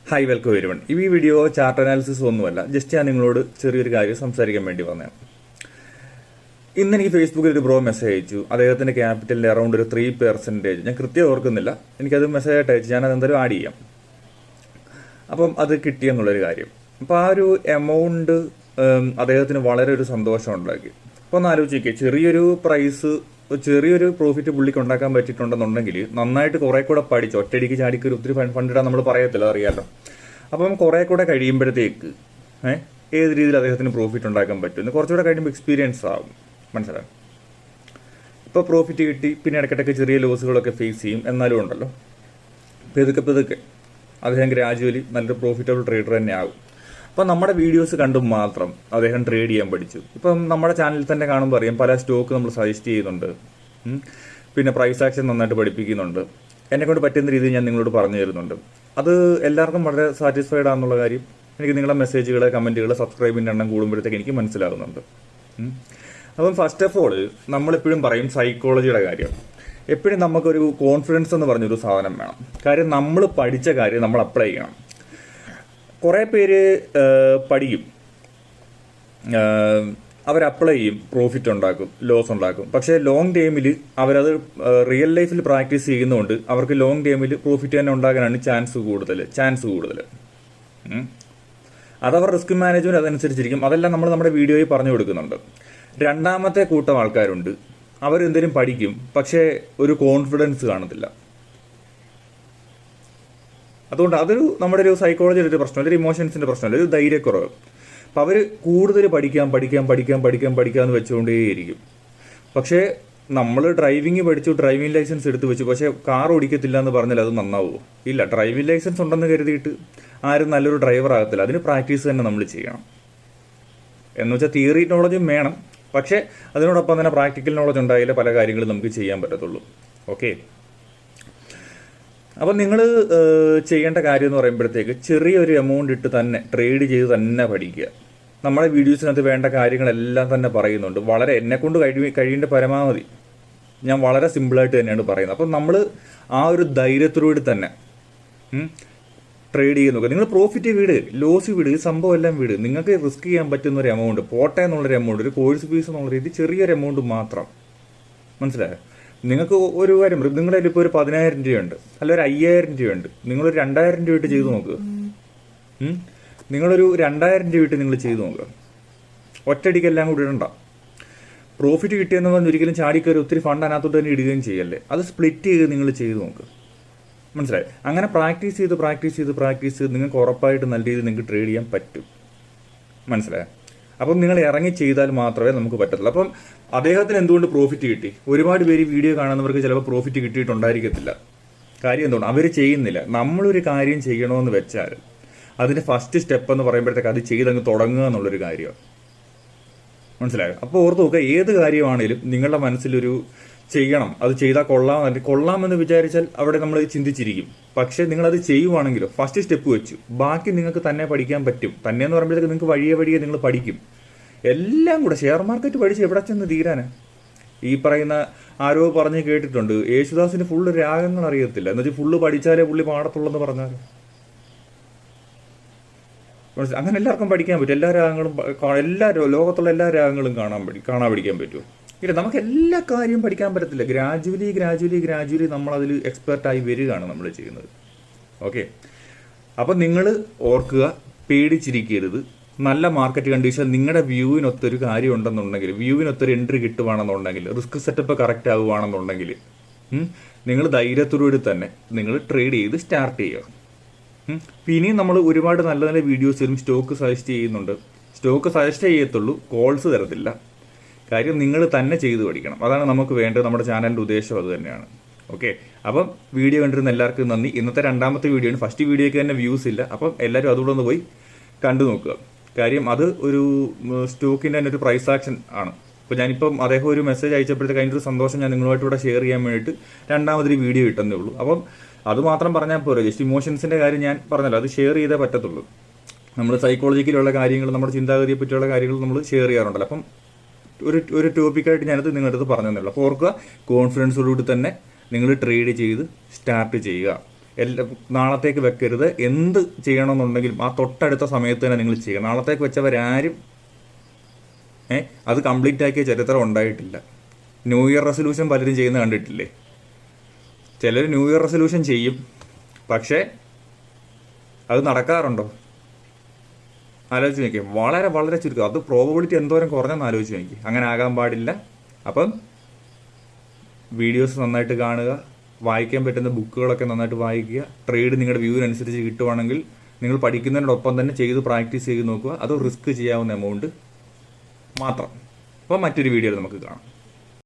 Hi welcome വരുവൺ. ഈ video chart analysis ഒന്നുമല്ല, ജസ്റ്റ് ഞാൻ നിങ്ങളോട് ചെറിയൊരു കാര്യം സംസാരിക്കാൻ വേണ്ടി വന്നതാണ്. ഇന്ന് എനിക്ക് ഫേസ്ബുക്കിൽ ഒരു ബ്രോ മെസ്സേജ് അയച്ചു. അദ്ദേഹത്തിന്റെ ക്യാപിറ്റലിന്റെ അറൗണ്ട് ഒരു 3%, ഞാൻ കൃത്യം ഓർക്കുന്നില്ല, എനിക്കത് മെസ്സേജ് ആയിട്ട് അയച്ചു. ഞാൻ അതെന്തായാലും ആഡ് ചെയ്യാം. അപ്പം അത് കിട്ടിയെന്നുള്ളൊരു കാര്യം. അപ്പോൾ ആ ഒരു എമൗണ്ട് അദ്ദേഹത്തിന് വളരെ ഒരു സന്തോഷം ഉണ്ടാക്കി. അപ്പോൾ ഒന്ന് ആലോചിക്കുക, ചെറിയൊരു പ്രോഫിറ്റ് പുള്ളിക്ക് ഉണ്ടാക്കാൻ പറ്റിയിട്ടുണ്ടെന്നുണ്ടെങ്കിൽ നന്നായിട്ട് കുറെ കൂടെ പഠിച്ച് ഒറ്റയടിക്ക് ചാടിക്കൊരു ഒത്തിരി ഫണ്ടിടാൻ നമ്മൾ പറയത്തില്ല, അറിയാമല്ലോ. അപ്പം കുറെ കൂടെ കഴിയുമ്പോഴത്തേക്ക് ഏത് രീതിയിൽ അദ്ദേഹത്തിന് പ്രോഫിറ്റ് ഉണ്ടാക്കാൻ പറ്റും, കുറച്ചുകൂടെ കഴിയുമ്പോൾ എക്സ്പീരിയൻസ് ആകും, മനസ്സിലാവും. ഇപ്പോൾ പ്രോഫിറ്റ് കിട്ടി, പിന്നെ ഇടയ്ക്കിടയ്ക്ക് ചെറിയ ലോസുകളൊക്കെ ഫേസ് ചെയ്യും, എന്നാലും ഉണ്ടല്ലോ പെതുക്കെ അദ്ദേഹം ഗ്രാജുവലി നല്ലൊരു പ്രോഫിറ്റബിൾ ട്രേഡർ തന്നെ ആകും. അപ്പം നമ്മുടെ വീഡിയോസ് കണ്ടും മാത്രം അദ്ദേഹം ട്രേഡ് ചെയ്യാൻ പഠിച്ചു. ഇപ്പം നമ്മുടെ ചാനലിൽ തന്നെ കാണുമ്പോൾ അറിയാം, പല സ്റ്റോക്ക് നമ്മൾ സജസ്റ്റ് ചെയ്യുന്നുണ്ട്, പിന്നെ പ്രൈസ് ആക്ഷൻ നന്നായിട്ട് പഠിപ്പിക്കുന്നുണ്ട്, എന്നെക്കൊണ്ട് പറ്റുന്ന രീതിയിൽ ഞാൻ നിങ്ങളോട് പറഞ്ഞു തരുന്നുണ്ട്. അത് എല്ലാവർക്കും വളരെ സാറ്റിസ്ഫൈഡ് ആണെന്നുള്ള കാര്യം എനിക്ക് നിങ്ങളുടെ മെസ്സേജുകൾ, കമൻറ്റുകൾ, സബ്സ്ക്രൈബിൻ്റെ എണ്ണം കൂടുമ്പോഴത്തേക്ക് എനിക്ക് മനസ്സിലാകുന്നുണ്ട്. അപ്പം ഫസ്റ്റ് ഓഫ് ഓൾ നമ്മളെപ്പോഴും പറയും സൈക്കോളജിയുടെ കാര്യം. എപ്പോഴും നമുക്കൊരു കോൺഫിഡൻസ് എന്ന് പറഞ്ഞൊരു സാധനം വേണം. കാര്യം നമ്മൾ പഠിച്ച കാര്യം നമ്മൾ അപ്ലൈ ചെയ്യണം. കുറേ പേര് പഠിക്കും, അവർ അപ്ലൈ ചെയ്യും, പ്രോഫിറ്റ് ഉണ്ടാക്കും, ലോസ് ഉണ്ടാക്കും. പക്ഷേ ലോങ് ടൈമിൽ അവരത് റിയൽ ലൈഫിൽ പ്രാക്ടീസ് ചെയ്യുന്നതുകൊണ്ട് അവർക്ക് ലോങ് ടൈമിൽ പ്രോഫിറ്റ് തന്നെ ഉണ്ടാകാനാണ് ചാൻസ് കൂടുതൽ. അതവർ റിസ്ക് മാനേജ്മെന്റ് അതനുസരിച്ചിരിക്കും. അതെല്ലാം നമ്മൾ നമ്മുടെ വീഡിയോയിൽ പറഞ്ഞു കൊടുക്കുന്നുണ്ട്. രണ്ടാമത്തെ കൂട്ടം ആൾക്കാരുണ്ട്, അവരെന്തെങ്കിലും പഠിക്കും, പക്ഷേ ഒരു കോൺഫിഡൻസ് കാണത്തില്ല. അതുകൊണ്ട് അതൊരു നമ്മുടെ ഒരു സൈക്കോളജിയുടെ ഒരു പ്രശ്നമല്ല, ഒരു ഇമോഷൻസിന്റെ പ്രശ്നമല്ല, ഒരു ധൈര്യക്കുറവ്. അപ്പം അവർ കൂടുതൽ പഠിക്കാമെന്ന് വെച്ചുകൊണ്ടേയിരിക്കും. പക്ഷേ നമ്മൾ ഡ്രൈവിംഗ് പഠിച്ചു, ഡ്രൈവിംഗ് ലൈസൻസ് എടുത്ത് വെച്ചു, പക്ഷേ കാർ ഓടിക്കത്തില്ല എന്ന് പറഞ്ഞാൽ അത് നന്നാവുമോ? ഇല്ല. ഡ്രൈവിംഗ് ലൈസൻസ് ഉണ്ടെന്ന് കരുതിയിട്ട് ആരും നല്ലൊരു ഡ്രൈവർ ആകത്തില്ല. അതിന് പ്രാക്ടീസ് തന്നെ നമ്മൾ ചെയ്യണം. എന്ന് വെച്ചാൽ തിയറി നോളജും വേണം, പക്ഷേ അതിനോടൊപ്പം തന്നെ പ്രാക്ടിക്കൽ നോളജ് ഉണ്ടായാലേ പല കാര്യങ്ങളും നമുക്ക് ചെയ്യാൻ പറ്റത്തുള്ളൂ. ഓക്കെ. അപ്പം നിങ്ങൾ ചെയ്യേണ്ട കാര്യം എന്ന് പറയുമ്പോഴത്തേക്ക് ചെറിയൊരു എമൗണ്ട് ഇട്ട് തന്നെ ട്രേഡ് ചെയ്ത് തന്നെ പഠിക്കുക. നമ്മുടെ വീഡിയോസിനകത്ത് വേണ്ട കാര്യങ്ങളെല്ലാം തന്നെ പറയുന്നുണ്ട്. വളരെ എന്നെക്കൊണ്ട് കഴിയേണ്ട പരമാവധി ഞാൻ വളരെ സിമ്പിളായിട്ട് തന്നെയാണ് പറയുന്നത്. അപ്പം നമ്മൾ ആ ഒരു ധൈര്യത്തോടുകൂടി തന്നെ ട്രേഡ് ചെയ്ത് നോക്കുക. നിങ്ങൾ പ്രോഫിറ്റ് വീട്, ലോസ് വീട്, ഈ സംഭവം എല്ലാം വീട്. നിങ്ങൾക്ക് റിസ്ക് ചെയ്യാൻ പറ്റുന്ന ഒരു എമൗണ്ട്, പോട്ടെ എന്നുള്ളൊരു എമൗണ്ട്, ഒരു കോഴ്സ് ഫീസ് എന്നുള്ള രീതി ചെറിയൊരു എമൗണ്ട് മാത്രം, മനസ്സിലായോ? നിങ്ങൾക്ക് ഒരു കാര്യം, നിങ്ങളുടെ കയ്യിൽ ഇപ്പോൾ ഒരു 10,000 രൂപയുണ്ട്, അല്ല ഒരു 5,000 രൂപയുണ്ട്, നിങ്ങളൊരു 2,000 രൂപ ഇട്ട് ചെയ്ത് നോക്കുക. നിങ്ങളൊരു 2,000 രൂപ ഇട്ട് നിങ്ങൾ ചെയ്ത് നോക്കുക. ഒറ്റയടിക്കെല്ലാം കൂടി ഇടണ്ട. പ്രോഫിറ്റ് കിട്ടിയെന്ന് പറഞ്ഞ് ഒരിക്കലും ചാടിക്കയറി ഒത്തിരി ഫണ്ട് അതിനകത്തോട്ട് തന്നെ ഇടുകയും ചെയ്യല്ലേ. അത് സ്പ്ലിറ്റ് ചെയ്ത് നിങ്ങൾ ചെയ്ത് നോക്കുക, മനസ്സിലായി? അങ്ങനെ പ്രാക്ടീസ് ചെയ്ത് നിങ്ങൾക്ക് ഉറപ്പായിട്ട് നല്ല രീതിയിൽ നിങ്ങൾക്ക് ട്രേഡ് ചെയ്യാൻ പറ്റും, മനസ്സിലായോ? അപ്പം നിങ്ങൾ ഇറങ്ങി ചെയ്താൽ മാത്രമേ നമുക്ക് പറ്റത്തുള്ളൂ. അപ്പം അദ്ദേഹത്തിന് എന്തുകൊണ്ട് പ്രോഫിറ്റ് കിട്ടി? ഒരുപാട് പേര് വീഡിയോ കാണുന്നവർക്ക് ചിലപ്പോൾ പ്രോഫിറ്റ് കിട്ടിയിട്ടുണ്ടായിരിക്കത്തില്ല. കാര്യം എന്തുകൊണ്ട്? അവർ ചെയ്യുന്നില്ല. നമ്മളൊരു കാര്യം ചെയ്യണമെന്ന് വെച്ചാൽ അതിന്റെ ഫസ്റ്റ് സ്റ്റെപ്പ് എന്ന് പറയുമ്പോഴത്തേക്ക് അത് ചെയ്തങ്ങ് തുടങ്ങുക എന്നുള്ളൊരു കാര്യമാണ്, മനസ്സിലായോ? അപ്പോൾ ഓർത്ത് നോക്കുക, ഏത് കാര്യമാണേലും നിങ്ങളുടെ മനസ്സിലൊരു ചെയ്യണം, അത് ചെയ്താൽ കൊള്ളാമെന്ന് വിചാരിച്ചാൽ അവിടെ നമ്മൾ ചിന്തിച്ചിരിക്കും. പക്ഷെ നിങ്ങളത് ചെയ്യുവാണെങ്കിലോ ഫസ്റ്റ് സ്റ്റെപ്പ് വെച്ചു, ബാക്കി നിങ്ങൾക്ക് തന്നെ പഠിക്കാൻ പറ്റും. തന്നെ എന്ന് പറയുമ്പോഴത്തേക്ക് നിങ്ങൾക്ക് വഴിയെ നിങ്ങൾ പഠിക്കും. എല്ലാം കൂടെ ഷെയർ മാർക്കറ്റ് പഠിച്ച് എവിടെ ചെന്ന് തീരാനാ? ഈ പറയുന്ന ആരോ പറഞ്ഞ് കേട്ടിട്ടുണ്ട്, യേശുദാസിന് ഫുള്ള് രാഗങ്ങൾ അറിയത്തില്ല, എന്ന് വെച്ചാൽ ഫുള്ള് പഠിച്ചാലേ പുള്ളി പാടത്തുള്ളെന്ന് പറഞ്ഞാൽ. അങ്ങനെ എല്ലാവർക്കും പഠിക്കാൻ പറ്റും. എല്ലാ രാഗങ്ങളും ലോകത്തുള്ള എല്ലാ രാഗങ്ങളും കാണാൻ പഠിക്കാൻ പറ്റുമോ? ഇല്ല. നമുക്ക് എല്ലാ കാര്യവും പഠിക്കാൻ പറ്റത്തില്ല. ഗ്രാജുവലി നമ്മളതിൽ എക്സ്പെർട്ടായി വരികയാണ് നമ്മൾ ചെയ്യുന്നത്. ഓക്കെ. അപ്പം നിങ്ങൾ ഓർക്കുക, പേടിച്ചിരിക്കരുത്. നല്ല മാർക്കറ്റ് കണ്ടീഷൻ, നിങ്ങളുടെ വ്യൂവിനൊത്തൊരു കാര്യം ഉണ്ടെന്നുണ്ടെങ്കിൽ, വ്യൂവിനൊത്തൊരു എൻട്രി കിട്ടുവാണെന്നുണ്ടെങ്കിൽ, റിസ്ക് സെറ്റപ്പ് കറക്റ്റ് ആവുകയാണെന്നുണ്ടെങ്കിൽ നിങ്ങൾ ധൈര്യത്തോടുകൂടി തന്നെ നിങ്ങൾ ട്രേഡ് ചെയ്ത് സ്റ്റാർട്ട് ചെയ്യുക. ഇനിയും നമ്മൾ ഒരുപാട് നല്ല നല്ല വീഡിയോസിലും സ്റ്റോക്ക് സജസ്റ്റ് ചെയ്യുന്നുണ്ട്. സ്റ്റോക്ക് സജസ്റ്റ് ചെയ്യത്തുള്ളൂ, കോൾസ് തരത്തില്ല. കാര്യം നിങ്ങൾ തന്നെ ചെയ്ത് പഠിക്കണം. അതാണ് നമുക്ക് വേണ്ടത്. നമ്മുടെ ചാനലിൻ്റെ ഉദ്ദേശം അത് തന്നെയാണ്. ഓക്കെ. അപ്പം വീഡിയോ കണ്ടിരുന്ന എല്ലാവർക്കും നന്ദി. ഇന്നത്തെ രണ്ടാമത്തെ വീഡിയോ ആണ്. ഫസ്റ്റ് വീഡിയോയ്ക്ക് തന്നെ വ്യൂസ് ഇല്ല. അപ്പം എല്ലാവരും അതുകൂടെ ഒന്ന് പോയി കണ്ടു നോക്കുക. കാര്യം അത് ഒരു സ്റ്റോക്കിൻ്റെ തന്നെ ഒരു പ്രൈസ് ആക്ഷൻ ആണ്. അപ്പോൾ ഞാനിപ്പം അദ്ദേഹം ഒരു മെസ്സേജ് അയച്ചപ്പോഴത്തേക്ക് അതിൻ്റെ ഒരു സന്തോഷം ഞാൻ നിങ്ങളുമായിട്ട് കൂടെ ഷെയർ ചെയ്യാൻ വേണ്ടിയിട്ട് രണ്ടാമതൊരു വീഡിയോ ഇട്ടെന്നേ ഉള്ളൂ. അപ്പം അത് മാത്രം പറഞ്ഞാൽ പോരെ, ജസ്റ്റ് ഇമോഷൻസിൻ്റെ കാര്യം ഞാൻ പറഞ്ഞല്ലോ, അത് ഷെയർ ചെയ്തേ പറ്റത്തുള്ളൂ. നമ്മൾ സൈക്കോളജിക്കലുള്ള കാര്യങ്ങൾ, നമ്മുടെ ചിന്താഗതിയെ പറ്റിയുള്ള കാര്യങ്ങൾ നമ്മൾ ഷെയർ ചെയ്യാറുണ്ടല്ലോ. അപ്പം ഒരു ടോപ്പിക്കായിട്ട് ഞാനത് നിങ്ങളുടെ അടുത്ത് പറഞ്ഞു തന്നുള്ളൂ. അപ്പോൾ ഓർക്കുക, കോൺഫിഡൻസോടുകൂടി തന്നെ നിങ്ങൾ ട്രേഡ് ചെയ്ത് സ്റ്റാർട്ട് ചെയ്യുക. നാളത്തേക്ക് വെക്കരുത്. എന്ത് ചെയ്യണമെന്നുണ്ടെങ്കിലും ആ തൊട്ടടുത്ത സമയത്ത് തന്നെ നിങ്ങൾ ചെയ്യുക. നാളത്തേക്ക് വെച്ചവരാരും അത് കംപ്ലീറ്റ് ആക്കിയ ചരിത്രം ഉണ്ടായിട്ടില്ല. ന്യൂ ഇയർ റെസൊല്യൂഷൻ പലരും ചെയ്യുന്ന കണ്ടിട്ടില്ലേ? ചിലർ ന്യൂ ഇയർ റെസൊല്യൂഷൻ ചെയ്യും, പക്ഷേ അത് നടക്കാറുണ്ടോ? ആലോചിച്ച് നോക്കി. വളരെ വളരെ ചുരുക്കം. അത് പ്രോബബിലിറ്റി എന്തോരം കുറഞ്ഞെന്ന് ആലോചിച്ച് നോക്കി. അങ്ങനെ ആകാൻ പാടില്ല. അപ്പം വീഡിയോസ് നന്നായിട്ട് കാണുക, വായിക്കാൻ പറ്റുന്ന ബുക്കുകളൊക്കെ നന്നായിട്ട് വായിക്കുക. ട്രേഡ് നിങ്ങളുടെ വ്യൂവിനനുസരിച്ച് കിട്ടുവാണെങ്കിൽ നിങ്ങൾ പഠിക്കുന്നതിനോടൊപ്പം തന്നെ ചെയ്ത് പ്രാക്ടീസ് ചെയ്ത് നോക്കുക. അത് റിസ്ക് ചെയ്യാവുന്ന എമൗണ്ട് മാത്രം. അപ്പോൾ മറ്റൊരു വീഡിയോയിൽ നമുക്ക് കാണാം.